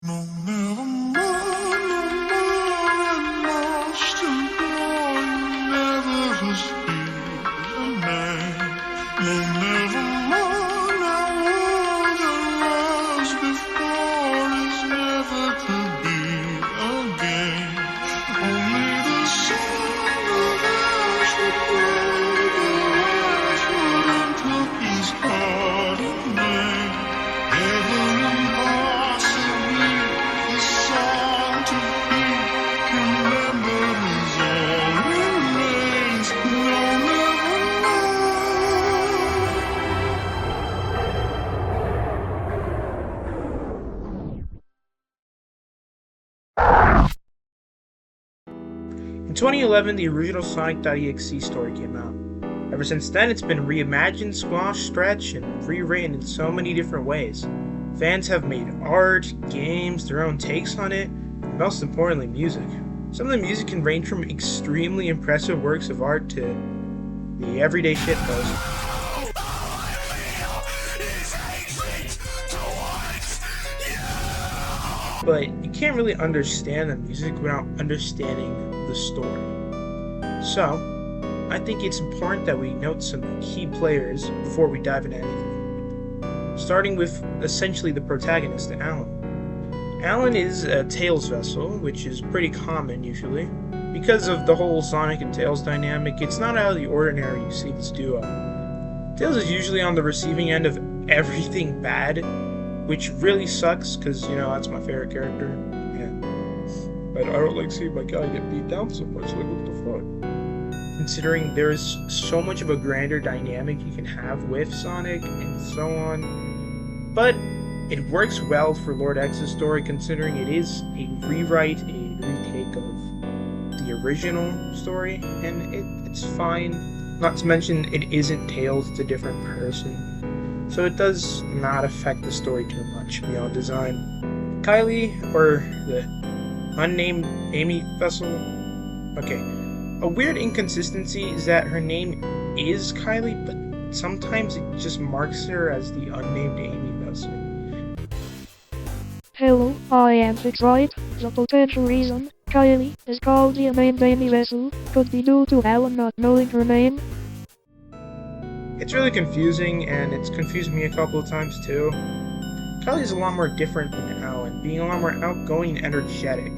No, never more, no more, I'm lost and gone, never was here a man. No, never more, now all that was before is never to be again. Only the sound of ash would break the last word and took his heart away. Heaven and possibly the song to be remembered is all remains. No, never more. In 2011, the original Sonic.exe story came out. Ever since then, it's been reimagined, squashed, stretched, and rewritten in so many different ways. Fans have made art, games, their own takes on it, and most importantly, music. Some of the music can range from extremely impressive works of art to the everyday shitpost. But you can't really understand the music without understanding the story. So, I think it's important that we note some key players before we dive into anything. Starting with essentially the protagonist, Alan. Alan is a Tails vessel, which is pretty common usually. Because of the whole Sonic and Tails dynamic, it's not out of the ordinary you see this duo. Tails is usually on the receiving end of everything bad, which really sucks because, that's my favorite character. But I don't like seeing my guy get beat down so much, like what the fuck? Considering there's so much of a grander dynamic you can have with Sonic and so on. But it works well for Lord X's story considering it is a rewrite, a retake of the original story, and it's fine. Not to mention it isn't Tails, it's a different person. So it does not affect the story too much beyond design. Kylie, or the unnamed Amy vessel. Okay, a weird inconsistency is that her name is Kylie, but sometimes it just marks her as the unnamed Amy vessel. Hello, I am Detroit. The potential reason Kylie is called the unnamed Amy vessel could be due to Alan not knowing her name. It's really confusing, and it's confused me a couple of times too. Kylie's a lot more different than Alan, being a lot more outgoing and energetic.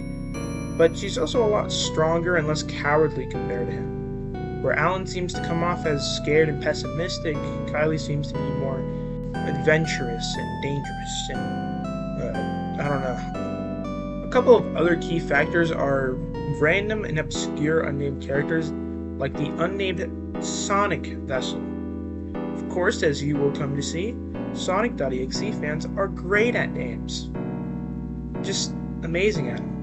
But she's also a lot stronger and less cowardly compared to him. Where Alan seems to come off as scared and pessimistic, Kylie seems to be more adventurous and dangerous and, I don't know. A couple of other key factors are random and obscure unnamed characters, like the unnamed Sonic vessel. Of course, as you will come to see, Sonic.exe fans are great at names. Just amazing at them.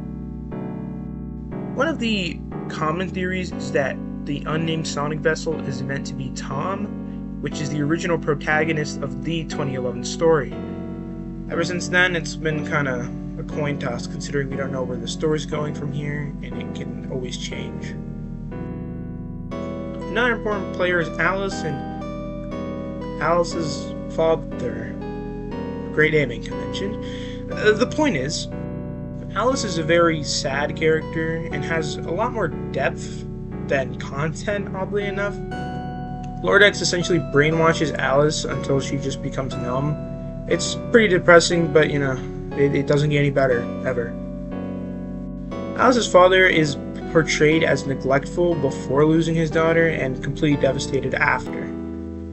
One of the common theories is that the unnamed Sonic vessel is meant to be Tom, which is the original protagonist of the 2011 story. Ever since then, it's been kind of a coin toss considering we don't know where the story's going from here, and it can always change. Another important player is Alice and Alice's father. Great naming convention. The point is, Alice is a very sad character and has a lot more depth than content, oddly enough. Lord X essentially brainwashes Alice until she just becomes numb. It's pretty depressing, but it doesn't get any better, ever. Alice's father is portrayed as neglectful before losing his daughter and completely devastated after.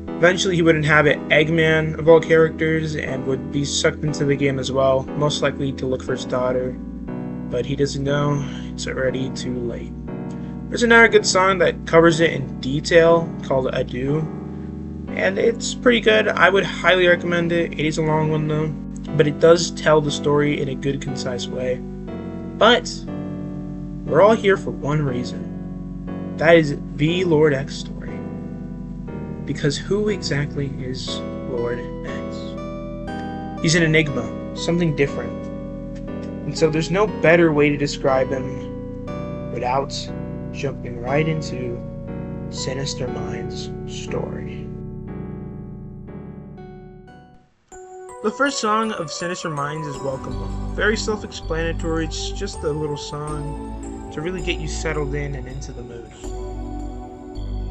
Eventually he would inhabit Eggman, of all characters, and would be sucked into the game as well, most likely to look for his daughter. But he doesn't know, it's already too late. There's another good song that covers it in detail called Adieu, and it's pretty good. I would highly recommend it. It is a long one though, but it does tell the story in a good, concise way. But we're all here for one reason. That is the Lord X story. Because who exactly is Lord X? He's an enigma, something different. And so there's no better way to describe him without jumping right into Sinister Mind's story. The first song of Sinister Minds is Welcome Home. Very self-explanatory, it's just a little song to really get you settled in and into the mood.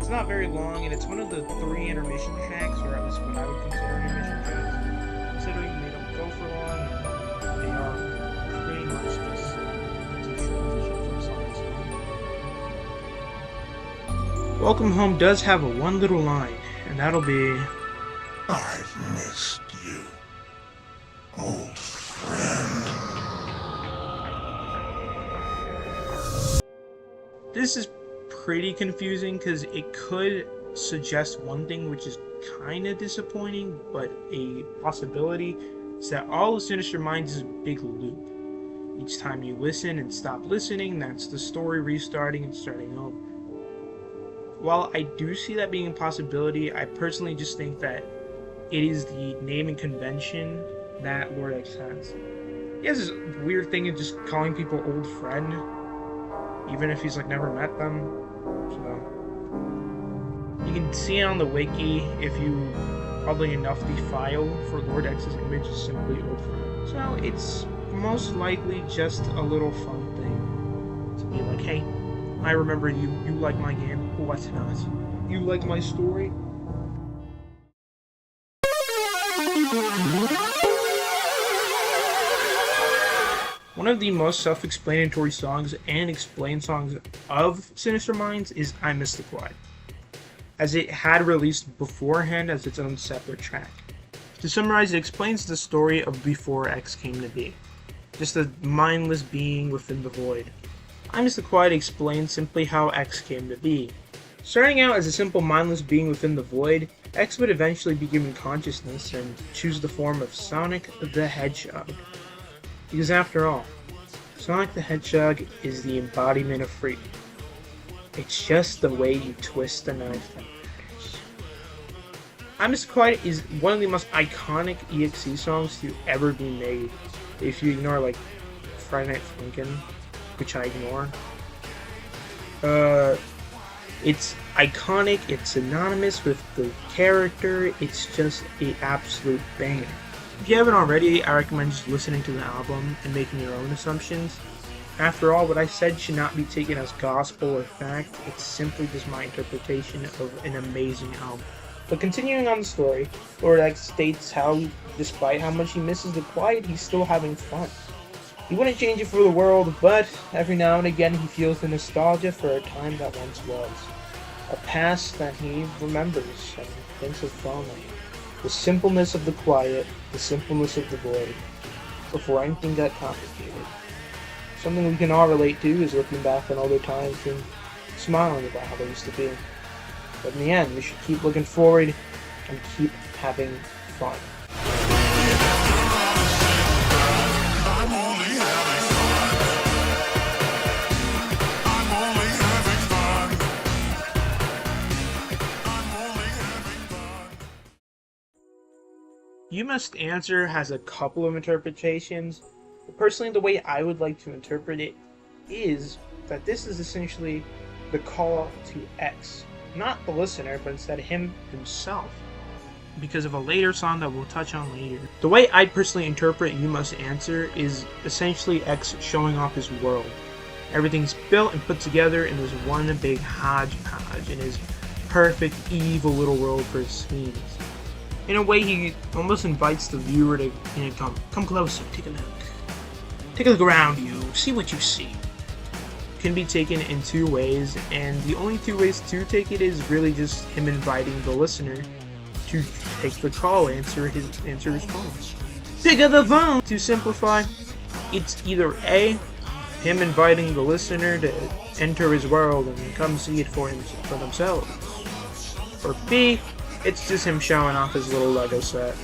It's not very long, and it's one of the 3 intermission tracks, or at least what I would consider intermission tracks. Considering they don't go for long, they are pretty much just to transition from song to song. Welcome Home does have one little line, and that'll be, I've missed you, old friend. This is pretty confusing because it could suggest one thing which is kind of disappointing, but a possibility is that all of Sinister Minds is a big loop. Each time you listen and stop listening, that's the story restarting and starting over. While I do see that being a possibility, I personally just think that it is the naming convention that Lord X has. He has this weird thing of just calling people old friend, even if he's like never met them. So you can see it on the wiki if you oddly enough the file for Lord X's image is simply old friend. So it's most likely just a little fun thing to be like, hey, I remember you, you like my game, what's not? You like my story? One of the most self-explanatory songs and explained songs of Sinister Minds is I Miss the Quiet, as it had released beforehand as its own separate track. To summarize, it explains the story of before X came to be, just a mindless being within the void. I Miss the Quiet explains simply how X came to be. Starting out as a simple mindless being within the void, X would eventually be given consciousness and choose the form of Sonic the Hedgehog. Because after all, Sonic the Hedgehog is the embodiment of freedom. It's just the way you twist the knife that matters. I Miss the Quiet is one of the most iconic EXE songs to ever be made. If you ignore like Friday Night Funkin', which I ignore. It's iconic, it's synonymous with the character, it's just an absolute banger. If you haven't already, I recommend just listening to the album and making your own assumptions. After all, what I said should not be taken as gospel or fact, it's simply just my interpretation of an amazing album. But continuing on the story, Lord X states how, despite how much he misses the quiet, he's still having fun. He wouldn't change it for the world, but every now and again he feels the nostalgia for a time that once was. A past that he remembers and thinks of fondly. The simpleness of the quiet, the simpleness of the void, before anything got complicated. Something we can all relate to is looking back on older times and smiling about how they used to be. But in the end, we should keep looking forward and keep having fun. You Must Answer has a couple of interpretations, but personally the way I would like to interpret it is that this is essentially the call to X. Not the listener, but instead him himself, because of a later song that we'll touch on later. The way I personally interpret You Must Answer is essentially X showing off his world. Everything's built and put together in this one big hodgepodge in his perfect evil little world for his schemes. In a way, he almost invites the viewer to come closer, take a look. Take a look around you, see what you see. It can be taken in 2 ways, and the only 2 ways to take it is really just him inviting the listener to take the call, answer his phone. Pick up the phone! To simplify, it's either A, him inviting the listener to enter his world and come see it for themselves, or B, it's just him showing off his little Lego set.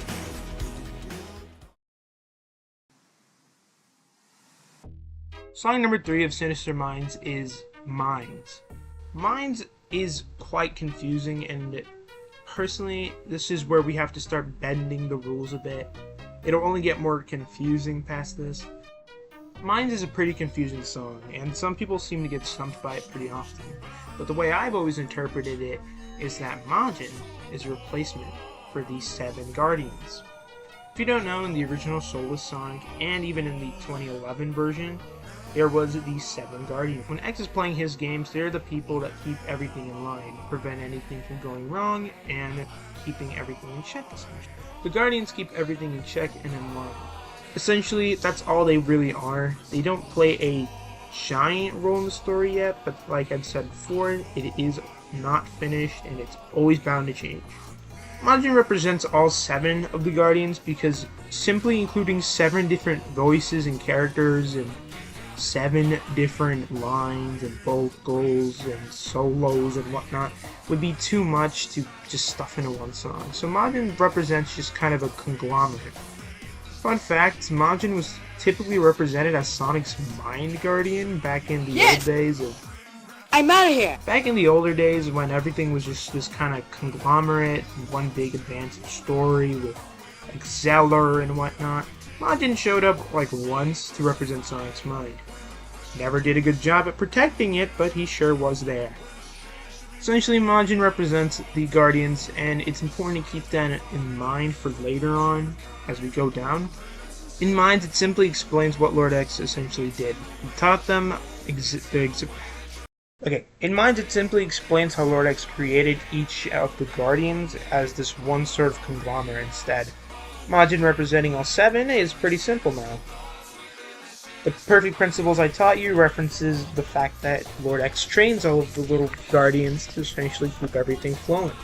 Song number 3 of Sinister Minds is Minds. Minds is quite confusing, and personally, this is where we have to start bending the rules a bit. It'll only get more confusing past this. Minds is a pretty confusing song, and some people seem to get stumped by it pretty often. But the way I've always interpreted it is that Majin is a replacement for the 7 Guardians. If you don't know, in the original Solis Sonic, and even in the 2011 version, there was the 7 Guardians. When X is playing his games, they're the people that keep everything in line, prevent anything from going wrong, and keeping everything in check, essentially. The Guardians keep everything in check and in line. Essentially, that's all they really are. They don't play a giant role in the story yet, but like I've said before, it is not finished, and it's always bound to change. Majin represents all 7 of the Guardians because simply including 7 different voices and characters and 7 different lines and vocals and solos and whatnot would be too much to just stuff into one song. So Majin represents just kind of a conglomerate. Fun fact, Majin was typically represented as Sonic's mind guardian back in the old days of... I'm out of here! Back in the older days when everything was just this kind of conglomerate, one big advanced story with like Zeller and whatnot, Majin showed up like once to represent Sonic's mind. Never did a good job at protecting it, but he sure was there. Essentially, Majin represents the Guardians, and it's important to keep that in mind for later on as we go down. In Minds, it simply explains what Lord X essentially did. He taught them in Minds, it simply explains how Lord X created each of the Guardians as this one sort of conglomerate instead. Majin representing all 7 is pretty simple now. The perfect principles I taught you references the fact that Lord X trains all of the little Guardians to essentially keep everything flowing.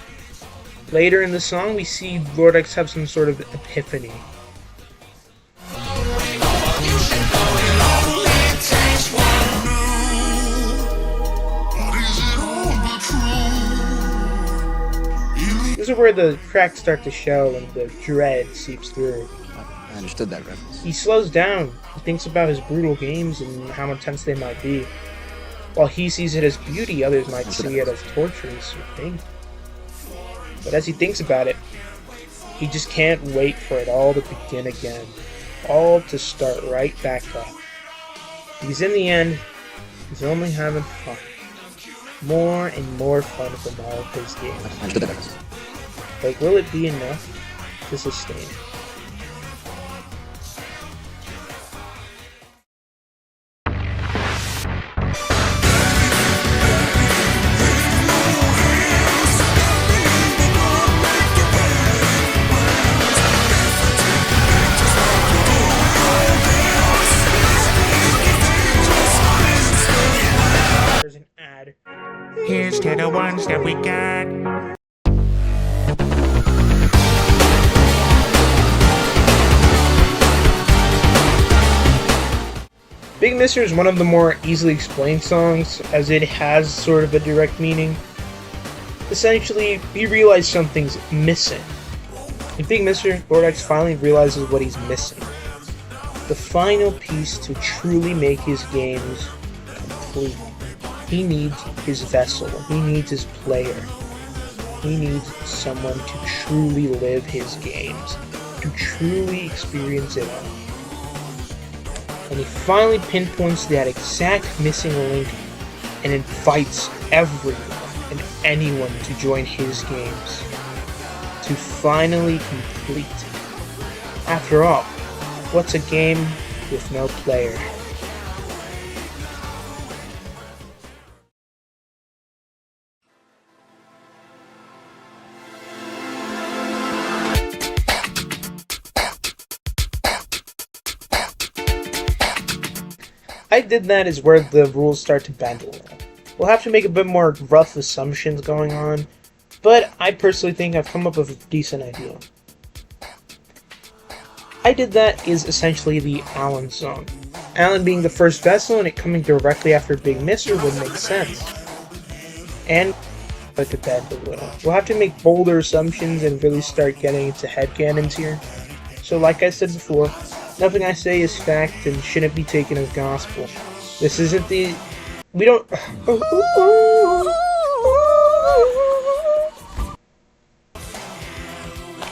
Later in the song, we see Lord X have some sort of epiphany. This is where the cracks start to show and the dread seeps through. I understood that reference. He slows down. He thinks about his brutal games and how intense they might be. While he sees it as beauty, others might see it as torturous or pain. But as he thinks about it, he just can't wait for it all to begin again. All to start right back up. Because in the end, he's only having fun. More and more fun from all of his games. I understood that reference. But will it be enough to sustain it? There's an ad. Here's to the ones that we got. Big Mister is one of the more easily explained songs, as it has sort of a direct meaning. Essentially, he realized something's missing. In Big Mister, Lord X finally realizes what he's missing. The final piece to truly make his games complete. He needs his vessel. He needs his player. He needs someone to truly live his games, to truly experience it all. And he finally pinpoints that exact missing link and invites everyone and anyone to join his games, to finally complete. After all, what's a game with no player? I Did That is where the rules start to bend a little. We'll have to make a bit more rough assumptions going on, but I personally think I've come up with a decent idea. I Did That is essentially the Alan song. Alan being the first vessel and it coming directly after Big Mister would make sense. And but to bend a little. We'll have to make bolder assumptions and really start getting into headcanons here. So like I said before, nothing I say is fact and shouldn't be taken as gospel. This isn't the... We don't...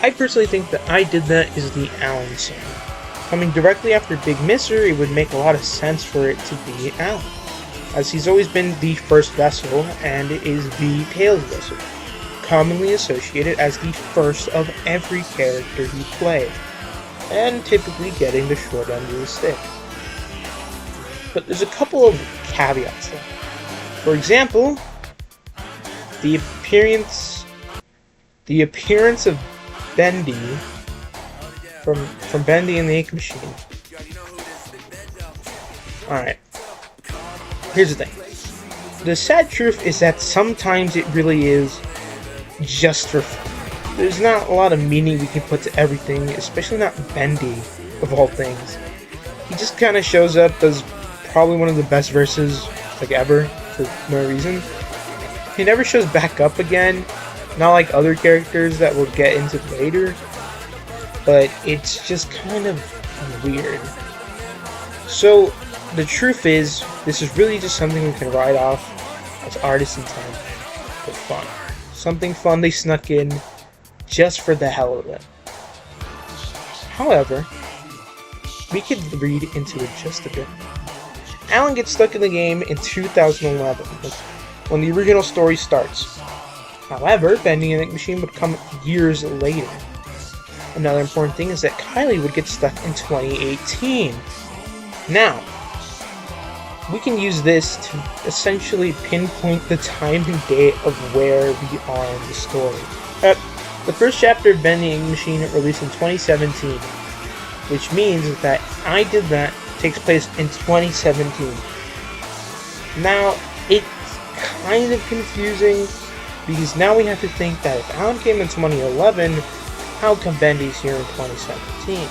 I personally think that I Did That is the Alan song. Coming directly after Big Mister, it would make a lot of sense for it to be Alan, as he's always been the first vessel and is the Tails vessel, commonly associated as the first of every character he played. and typically getting the short end of the stick. But there's a couple of caveats though. For example, the appearance of Bendy from Bendy and the Ink Machine. Alright. Here's the thing. The sad truth is that sometimes it really is just for fun. There's not a lot of meaning we can put to everything, especially not Bendy, of all things. He just kind of shows up, does probably one of the best verses like ever, for no reason. He never shows back up again, not like other characters that we'll get into later, but it's just kind of weird. So, the truth is, this is really just something we can write off as artist intent for fun. Something fun they snuck in just for the hell of it. However, we could read into it just a bit. Alan gets stuck in the game in 2011, when the original story starts. However, Bendy and the Ink Machine would come years later. Another important thing is that Kylie would get stuck in 2018. Now, we can use this to essentially pinpoint the time and date of where we are in the story. The first chapter of Bendy and the Ink Machine released in 2017, which means that I Did That takes place in 2017. Now, it's kind of confusing, because now we have to think that if Alan came in 2011, how come Bendy's here in 2017?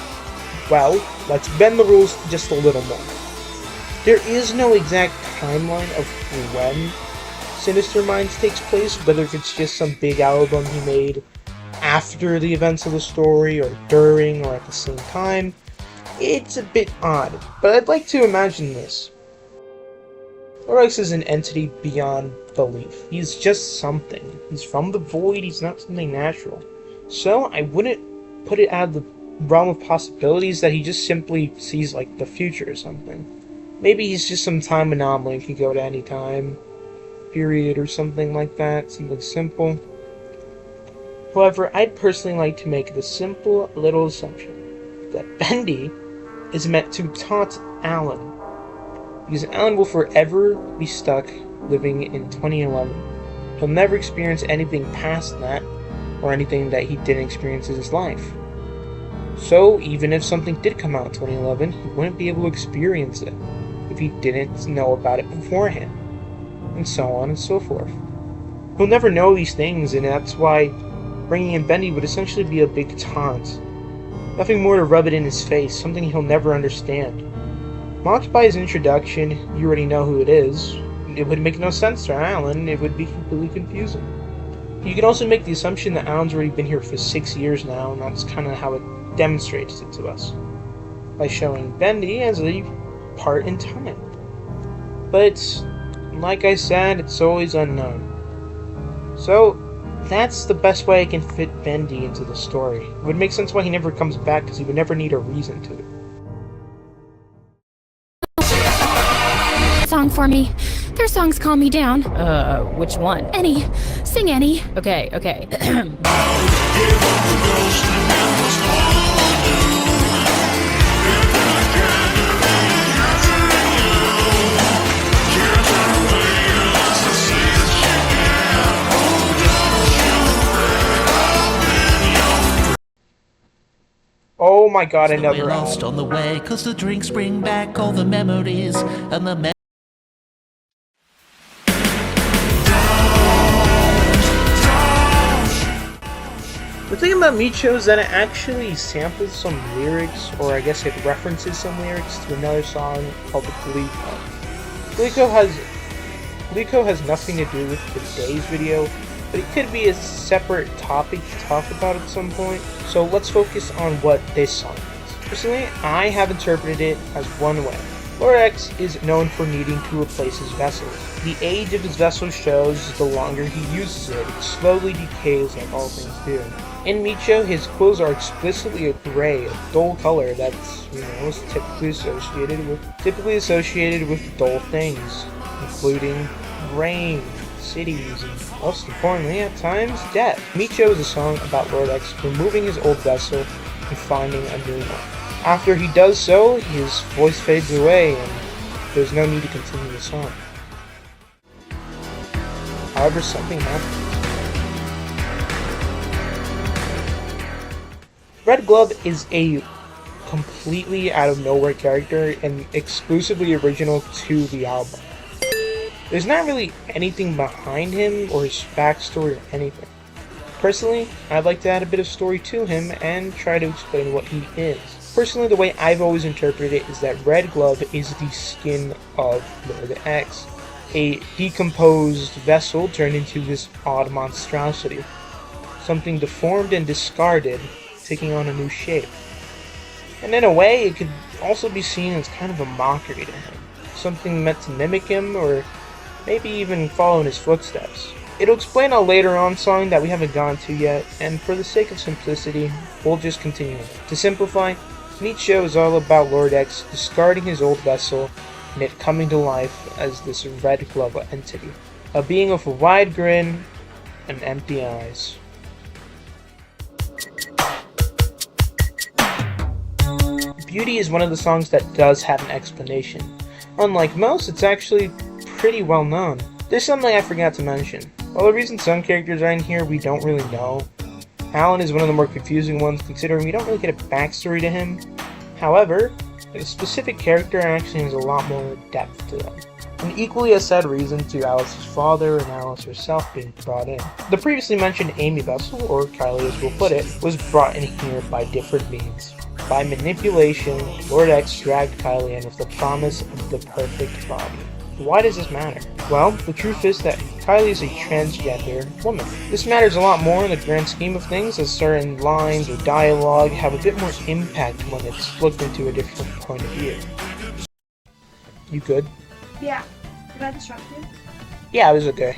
Well, let's bend the rules just a little more. There is no exact timeline of when Sinister Minds takes place, whether it's just some big album he made after the events of the story, or during, or at the same time. It's a bit odd, but I'd like to imagine this. Lorax is an entity beyond belief. He's just something. He's from the void, he's not something natural. So I wouldn't put it out of the realm of possibilities that he just simply sees like the future or something. Maybe he's just some time anomaly and can go to any time period or something like that, something simple. However, I'd personally like to make the simple little assumption that Bendy is meant to taunt Alan, because Alan will forever be stuck living in 2011. He'll never experience anything past that, or anything that he didn't experience in his life. So, even if something did come out in 2011, he wouldn't be able to experience it if he didn't know about it beforehand, and so on and so forth. He'll never know these things, and that's why bringing in Bendy would essentially be a big taunt. Nothing more to rub it in his face, something he'll never understand. Mocked by his introduction, you already know who it is. It would make no sense to Alan, it would be completely confusing. You can also make the assumption that Alan's already been here for 6 years now, and that's kind of how it demonstrates it to us, by showing Bendy as a part in time. But, like I said, it's always unknown. So, that's the best way I can fit Bendy into the story. It would make sense why he never comes back, because he would never need a reason to. Song for me. Their songs calm me down. Which one? Any. Sing any. Okay. Oh my god, another We're lost on the way, 'cause the drinks bring back all the memories and the The thing about Meatshow is that it actually samples some lyrics, or I guess it references some lyrics to another song called the Gleeko. Gleeko has nothing to do with today's video, but it could be a separate topic to talk about at some point. So let's focus on what this song is. Personally, I have interpreted it as one way. RUNAWAY is known for needing to replace his vessels. The age of his vessel shows the longer he uses it, it slowly decays like all things do. In Meatshow, his clothes are explicitly a gray, a dull color that's, typically associated with dull things, including rain, cities, and most importantly, at times, death. Meatshow is a song about Lord X removing his old vessel and finding a new one. After he does so, his voice fades away and there's no need to continue the song. However, something happens. Red Glove is a completely out of nowhere character and exclusively original to the album. There's not really anything behind him or his backstory or anything. Personally, I'd like to add a bit of story to him and try to explain what he is. Personally, the way I've always interpreted it is that Red Glove is the skin of Lord X, a decomposed vessel turned into this odd monstrosity, something deformed and discarded, taking on a new shape. And in a way, it could also be seen as kind of a mockery to him, something meant to mimic him or maybe even follow in his footsteps. It'll explain a later on song that we haven't gone to yet, and for the sake of simplicity, we'll just continue with it. To simplify, Meatshow is all about Lord X discarding his old vessel and it coming to life as this Red Glove entity, a being with a wide grin and empty eyes. Beauty is one of the songs that does have an explanation. Unlike most, it's actually pretty well known. There's something I forgot to mention. While the reason some characters are in here we don't really know, Alan is one of the more confusing ones considering we don't really get a backstory to him. However, a specific character actually has a lot more depth to them. An equally as sad reason to Alice's father and Alice herself being brought in. The previously mentioned Amy Vessel, or Kylie as we'll put it, was brought in here by different means. By manipulation, Lord X dragged Kylie in with the promise of the perfect body. Why does this matter? Well, the truth is that Kylie is a transgender woman. This matters a lot more in the grand scheme of things, as certain lines or dialogue have a bit more impact when it's looked into a different point of view. You good? Yeah. Did I disrupt you? Yeah, it was okay.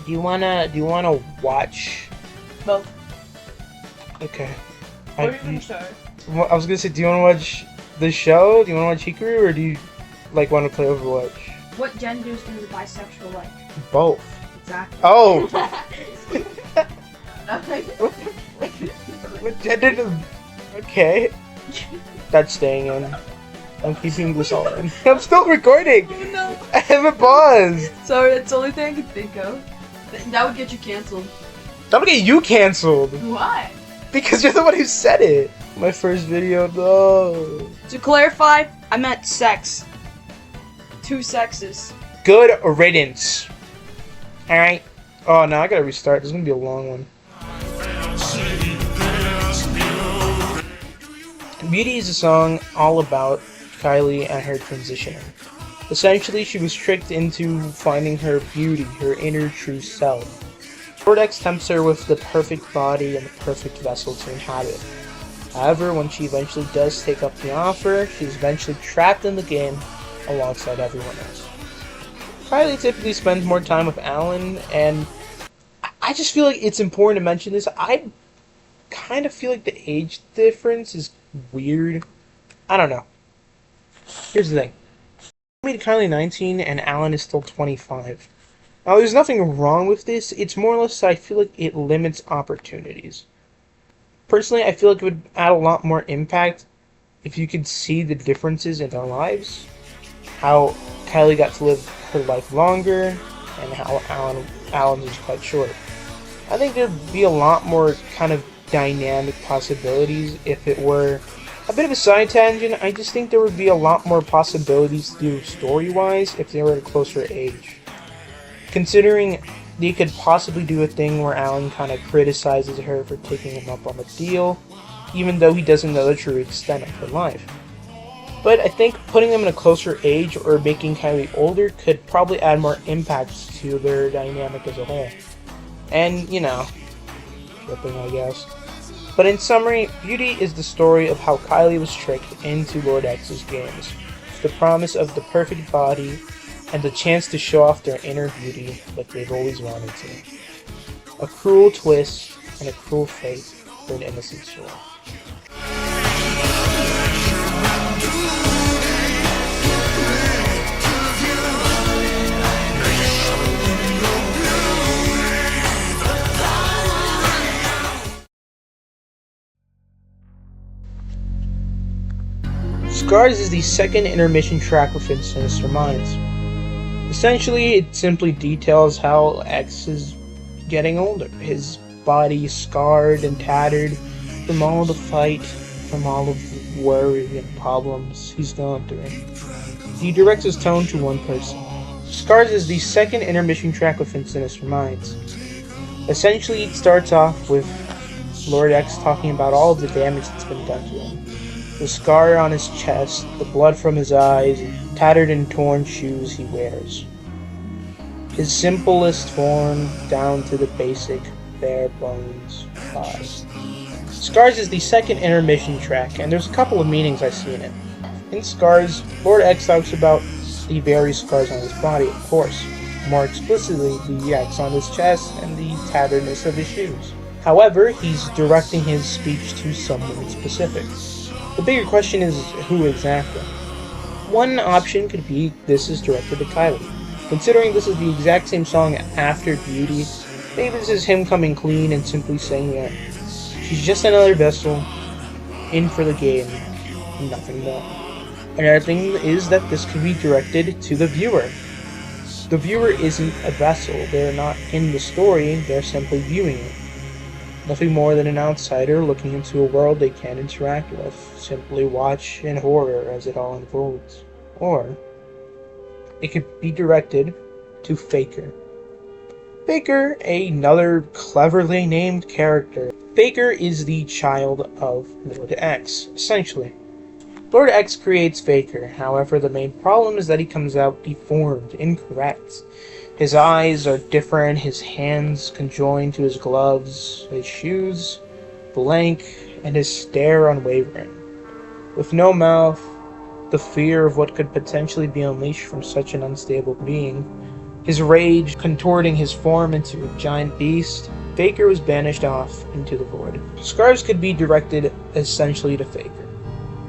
Do you wanna watch? Both. Okay. What are you gonna show? I was gonna say, do you wanna watch the show? Do you wanna watch Hikaru, or do you wanna play Overwatch? What genders does a bisexual like? Both. Exactly. Oh! Nothing. What gender does... Okay. That's staying in. I'm keeping this all in. I'm still recording! Oh no! I haven't paused! Sorry, that's the only thing I could think of. That would get you cancelled. That would get you cancelled! Why? Because you're the one who said it! My first video, no! To clarify, I meant sex. Two sexes. Good riddance. Alright. Oh no, I gotta restart. This is gonna be a long one. Beauty is a song all about Kylie and her transitioning. Essentially, she was tricked into finding her beauty, her inner true self. Lord X tempts her with the perfect body and the perfect vessel to inhabit. However, when she eventually does take up the offer, she's eventually trapped in the game alongside everyone else. Kylie typically spends more time with Alan, and I just feel like it's important to mention this. I kind of feel like the age difference is weird. I don't know. Here's the thing. I made Kylie 19 and Alan is still 25. Now, there's nothing wrong with this. It's more or less I feel like it limits opportunities. Personally, I feel like it would add a lot more impact if you could see the differences in their lives. How Kylie got to live her life longer, and how Alan's was quite short. I think there'd be a lot more kind of dynamic possibilities if it were a bit of a side tangent. I just think there would be a lot more possibilities to do story-wise if they were at a closer age. Considering they could possibly do a thing where Alan kind of criticizes her for taking him up on the deal, even though he doesn't know the true extent of her life. But I think putting them in a closer age or making Kylie older could probably add more impact to their dynamic as a whole. And, you know, tripping, I guess. But in summary, Beauty is the story of how Kylie was tricked into Lord X's games. The promise of the perfect body and the chance to show off their inner beauty like they've always wanted to. A cruel twist and a cruel fate for an innocent soul. Scars is the second intermission track within Sinister Minds. Essentially, it simply details how X is getting older. His body scarred and tattered from all the fight, from all of the worry and problems he's gone through. He directs his tone to one person. Scars is the second intermission track within Sinister Minds. Essentially, it starts off with Lord X talking about all of the damage that's been done to him. The scar on his chest, the blood from his eyes, tattered and torn shoes he wears. His simplest form down to the basic bare bones body. Scars is the second intermission track, and there's a couple of meanings I see in it. In Scars, Lord X talks about the various scars on his body, of course. More explicitly, the X on his chest and the tatteredness of his shoes. However, he's directing his speech to someone specific. The bigger question is, who exactly? One option could be this is directed to Kylie. Considering this is the exact same song after Beauty, maybe this is him coming clean and simply saying that she's just another vessel, in for the game, nothing more. Another thing is that this could be directed to the viewer. The viewer isn't a vessel, they're not in the story, they're simply viewing it. Nothing more than an outsider looking into a world they can't interact with, simply watch in horror as it all unfolds. Or it could be directed to Faker. Faker, another cleverly named character. Faker is the child of Lord X, essentially. Lord X creates Faker, however the main problem is that he comes out deformed, incorrect. His eyes are different, his hands conjoined to his gloves, his shoes blank, and his stare unwavering. With no mouth, the fear of what could potentially be unleashed from such an unstable being, his rage contorting his form into a giant beast, Faker was banished off into the void. Scars could be directed essentially to Faker,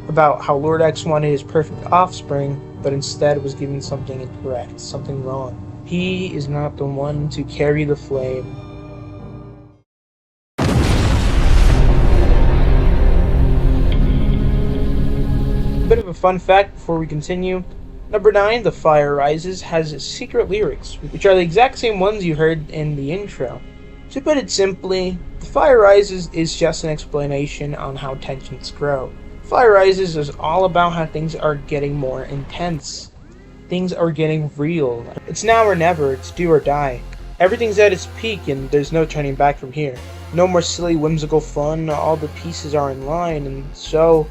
about how Lord X wanted his perfect offspring, but instead was given something incorrect, something wrong. He is not the one to carry the flame. A bit of a fun fact before we continue. Number 9, The Fire Rises, has secret lyrics, which are the exact same ones you heard in the intro. To put it simply, The Fire Rises is just an explanation on how tensions grow. Fire Rises is all about how things are getting more intense. Things are getting real. It's now or never, it's do or die. Everything's at its peak and there's no turning back from here. No more silly whimsical fun, all the pieces are in line, and so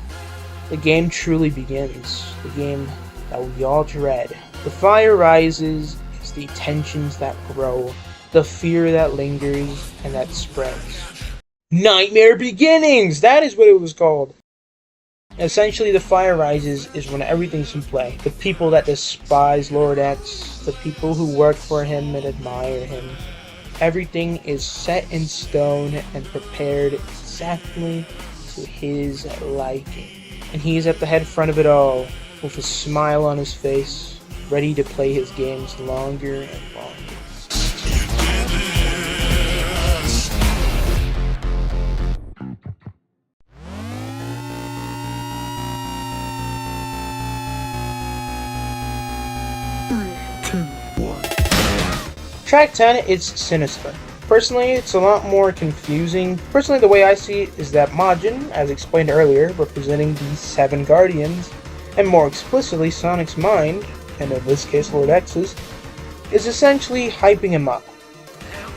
the game truly begins. The game that we all dread. The fire rises, it's the tensions that grow, the fear that lingers and that spreads. Nightmare Beginnings! That is what it was called. Essentially, the fire rises is when everything's in play. The people that despise Lord X, the people who work for him and admire him. Everything is set in stone and prepared exactly to his liking. And he is at the head front of it all, with a smile on his face, ready to play his games longer and longer. Track 10 is Sinister. Personally, it's a lot more confusing. Personally, the way I see it is that Majin, as explained earlier, representing the 7 Guardians, and more explicitly Sonic's mind, and in this case Lord X's, is essentially hyping him up.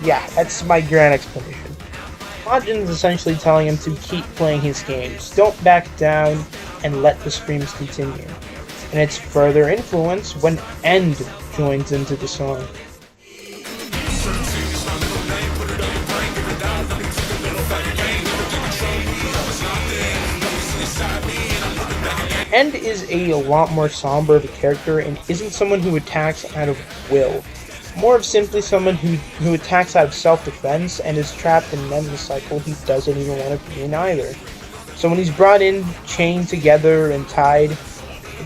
Yeah, that's my grand explanation. Majin's essentially telling him to keep playing his games, don't back down, and let the screams continue. And it's further influence when End joins into the song. End is a lot more somber of a character and isn't someone who attacks out of will. More of simply someone who attacks out of self-defense and is trapped in an endless cycle he doesn't even want to be in either. So when he's brought in, chained together and tied,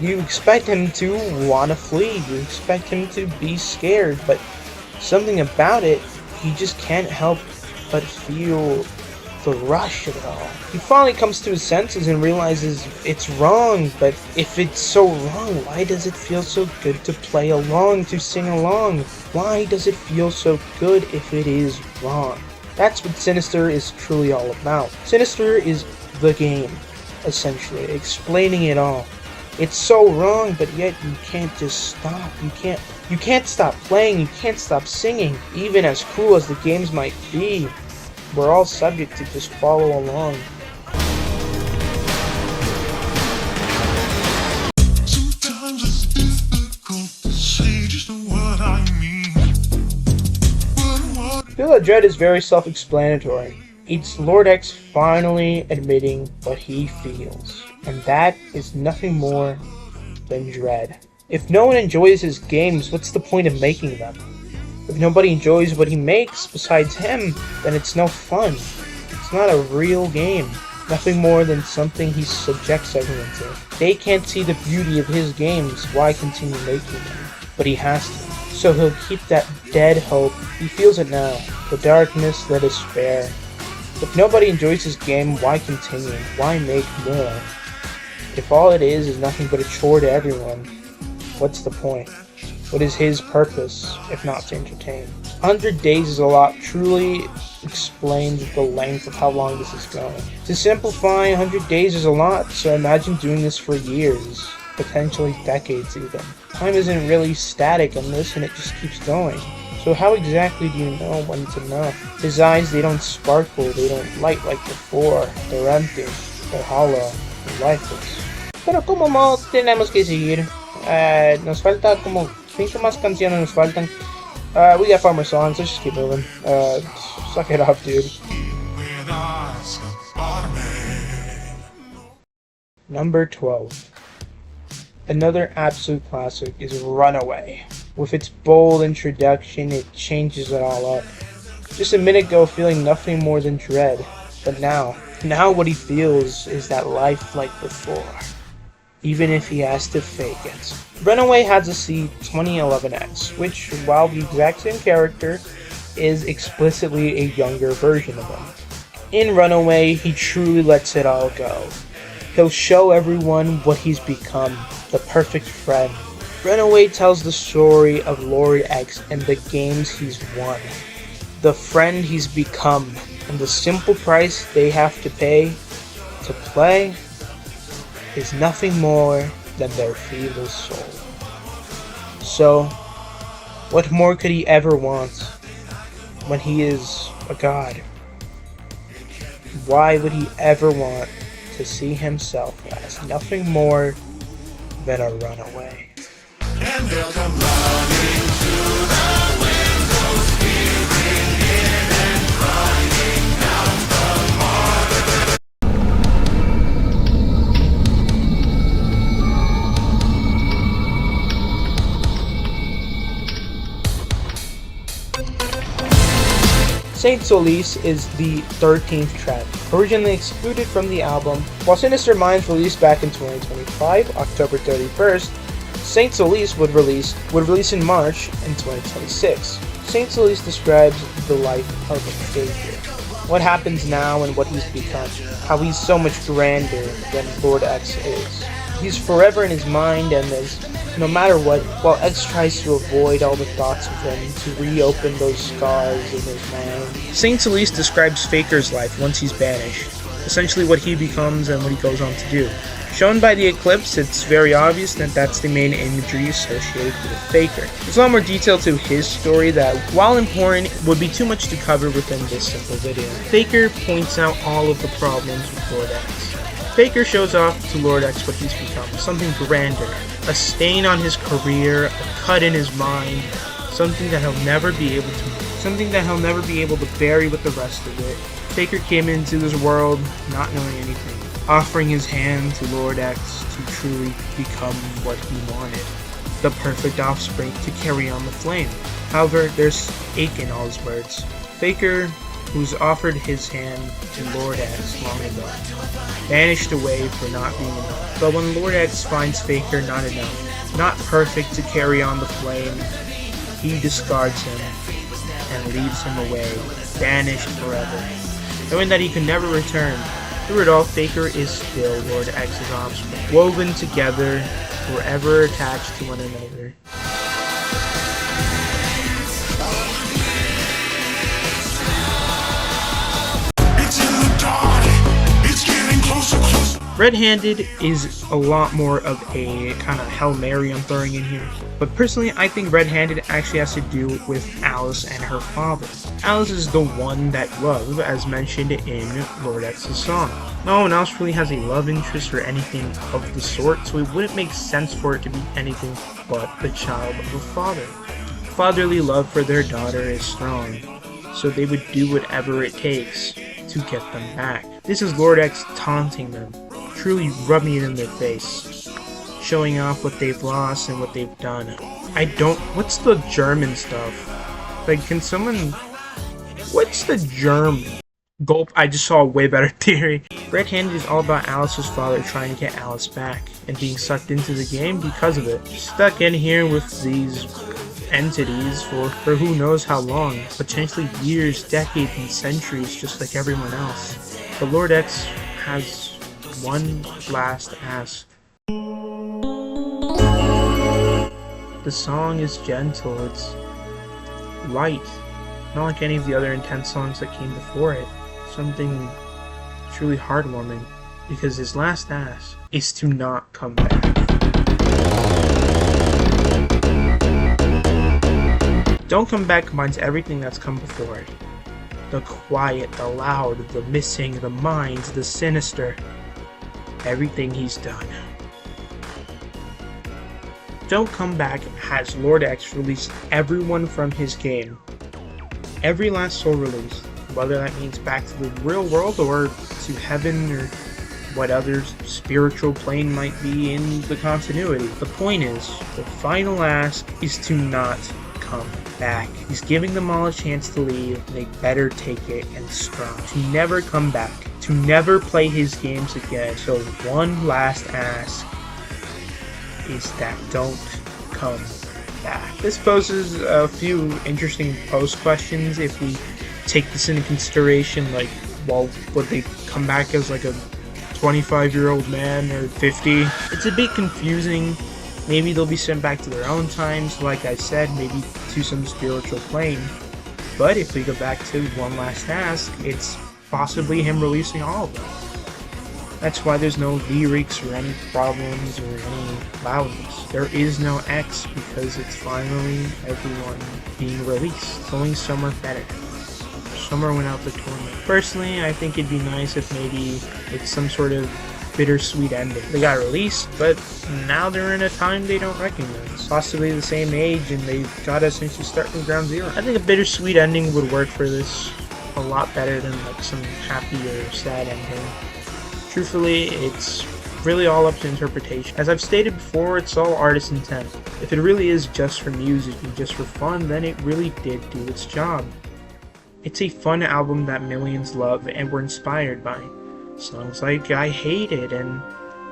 you expect him to want to flee, you expect him to be scared, but something about it, he just can't help but feel the rush of it all. He finally comes to his senses and realizes it's wrong, but if it's so wrong, why does it feel so good to play along, to sing along? Why does it feel so good if it is wrong? That's what Sinister is truly all about. Sinister is the game, essentially, explaining it all. It's so wrong, but yet you can't just stop. You can't stop playing, you can't stop singing. Even as cool as the games might be, we're all subject to just follow along. Sometimes it's difficult to say just what I mean. Feel of Dread is very self-explanatory. It's Lord X finally admitting what he feels, and that is nothing more than dread. If no one enjoys his games, what's the point of making them? If nobody enjoys what he makes besides him, then it's no fun. It's not a real game. Nothing more than something he subjects everyone to. They can't see the beauty of his games, why continue making them? But he has to. So he'll keep that dead hope. He feels it now. The darkness, the despair. If nobody enjoys his game, why continue? Why make more? If all it is nothing but a chore to everyone, what's the point? What is his purpose, if not to entertain? 100 days is a lot, truly explains the length of how long this is going. To simplify, 100 days is a lot, so imagine doing this for years, potentially decades even. Time isn't really static in this, and it just keeps going. So how exactly do you know when's enough? His eyes, they don't sparkle, they don't light like before. They're empty, they're hollow, they're lifeless. Pero como no tenemos que seguir, nos falta como 5 más canciones nos faltan. We got 5 more songs, let's just keep moving. Suck it up, dude. Number 12. Another absolute classic is Runaway. With its bold introduction, it changes it all up. Just a minute ago, feeling nothing more than dread. But now what he feels is that life like before. Even if he has to fake it. Runaway has a C 2011X, which, while the exact same character, is explicitly a younger version of him. In Runaway, he truly lets it all go. He'll show everyone what he's become, the perfect friend. Runaway tells the story of Lord X and the games he's won, the friend he's become, and the simple price they have to pay to play is nothing more than their feeble soul. So, what more could he ever want when he is a god? Why would he ever want to see himself as nothing more than a runaway? And they'll come running to the windows, peering in and crying out the heart. Saint Solis is the 13th track, originally excluded from the album. While Sinister Minds released back in 2025, October 31st, Saint Solis would release in March in 2026. Saint Solis describes the life of a figure. What happens now and what he's become. How he's so much grander than Lord X is. He's forever in his mind, and there's no matter what, while X tries to avoid all the thoughts of him, to reopen those scars in his mind. Saint Solis describes Faker's life once he's banished. Essentially what he becomes and what he goes on to do. Shown by the eclipse, it's very obvious that that's the main imagery associated with Faker. There's a lot more detail to his story that, while important, would be too much to cover within this simple video. Faker points out all of the problems with Lord X. Faker shows off to Lord X what he's become, something grander, a stain on his career, a cut in his mind, something that he'll never be able to bury with the rest of it. Faker came into this world not knowing anything, offering his hand to Lord X to truly become what he wanted, the perfect offspring to carry on the flame. However, there's ache in all his words. Faker, who's offered his hand to Lord X long ago, vanished away for not being enough. But when Lord X finds Faker not enough, not perfect to carry on the flame, he discards him and leaves him away, banished forever. knowing that he could never return. Through it all, Faker is still Lord X's offspring, woven together, forever attached to one another. It's in the dark. It's getting closer, closer. Red-handed is a lot more of a kind of Hail Mary I'm throwing in here. But personally, I think red-handed actually has to do with Alice and her father. Alice is the one that love, as mentioned in Lord X's song. No one else really has a love interest or anything of the sort, so it wouldn't make sense for it to be anything but the child of a father. Fatherly love for their daughter is strong, so they would do whatever it takes to get them back. This is Lord X taunting them, truly rubbing it in their face, showing off what they've lost and what they've done. What's the German stuff? Like, can someone, what's the German? Gulp, I just saw a way better theory. Red-handed is all about Alice's father trying to get Alice back, and being sucked into the game because of it. Stuck in here with these entities for who knows how long, potentially years, decades, and centuries, just like everyone else. But Lord X has one last ask. The song is gentle, it's light, not like any of the other intense songs that came before it. Something truly heartwarming, because his last ask is to not come back. Don't Come Back combines everything that's come before it. The quiet, the loud, the missing, the minds, the sinister. Everything he's done. Don't Come Back has Lord X released everyone from his game. Every last soul released, whether that means back to the real world or to heaven or what other spiritual plane might be in the continuity. The point is, the final ask is to not come back. He's giving them all a chance to leave, and they better take it and strong. To never come back. To never play his games again. So one last ask is that don't come back. This poses a few interesting post questions if we take this into consideration, like, well, would they come back as like a 25-year-old man or 50? It's a bit confusing. Maybe they'll be sent back to their own times, like I said, maybe to some spiritual plane. But if we go back to one last ask, it's possibly him releasing all of them. That's why there's no lyrics or any problems or any loudness. There is no X because it's finally everyone being released, going somewhere better. Somewhere without the torment. Personally, I think it'd be nice if maybe it's some sort of bittersweet ending. They got released, but now they're in a time they don't recognize. Possibly the same age, and they've got to essentially start from ground zero. I think a bittersweet ending would work for this a lot better than like some happy or sad ending. Truthfully, it's really all up to interpretation. As I've stated before, it's all artist's intent. If it really is just for music and just for fun, then it really did do its job. It's a fun album that millions love and were inspired by. Songs like I Hate It and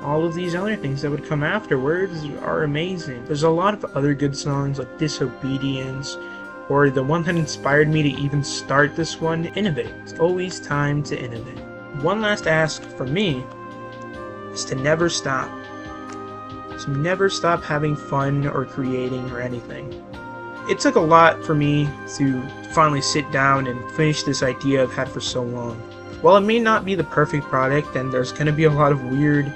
all of these other things that would come afterwards are amazing. There's a lot of other good songs like Disobedience, or the one that inspired me to even start this one, Innovate. It's always time to innovate. One last ask from me is to never stop. To never stop having fun or creating or anything. It took a lot for me to finally sit down and finish this idea I've had for so long. While it may not be the perfect product and there's going to be a lot of weird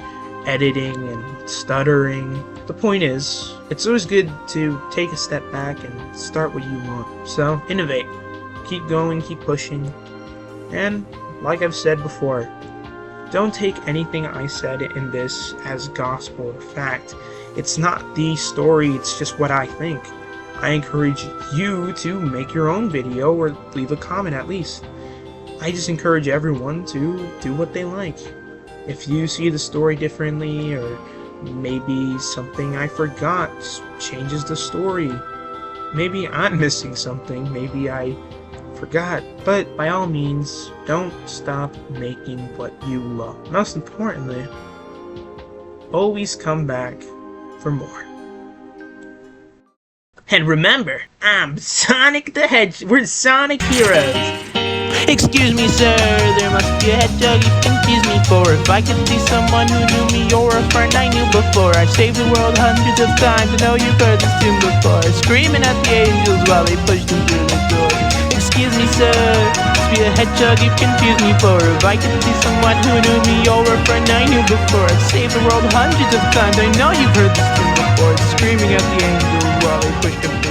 editing and stuttering, the point is, it's always good to take a step back and start what you want. So, innovate. Keep going, keep pushing. And, like I've said before, don't take anything I said in this as gospel or fact. It's not the story, it's just what I think. I encourage you to make your own video or leave a comment at least. I just encourage everyone to do what they like. If you see the story differently, or maybe something I forgot changes the story, maybe I'm missing something, maybe I forgot, but by all means, don't stop making what you love. Most importantly, always come back for more. And remember, I'm Sonic the Hedgehog. We're Sonic Heroes. Excuse me, sir, there must be a hedgehog you confuse me for. If I could see someone who knew me or a friend I knew before, I've saved the world hundreds of times. I know you've heard this tune before, screaming at the angels while they pushed them through the door. Excuse me, sir, must be a hedgehog you confuse me for. If I could see someone who knew me or a friend I knew before, I've saved the world hundreds of times. I know you've heard this tune before, screaming at the angels while they pushed them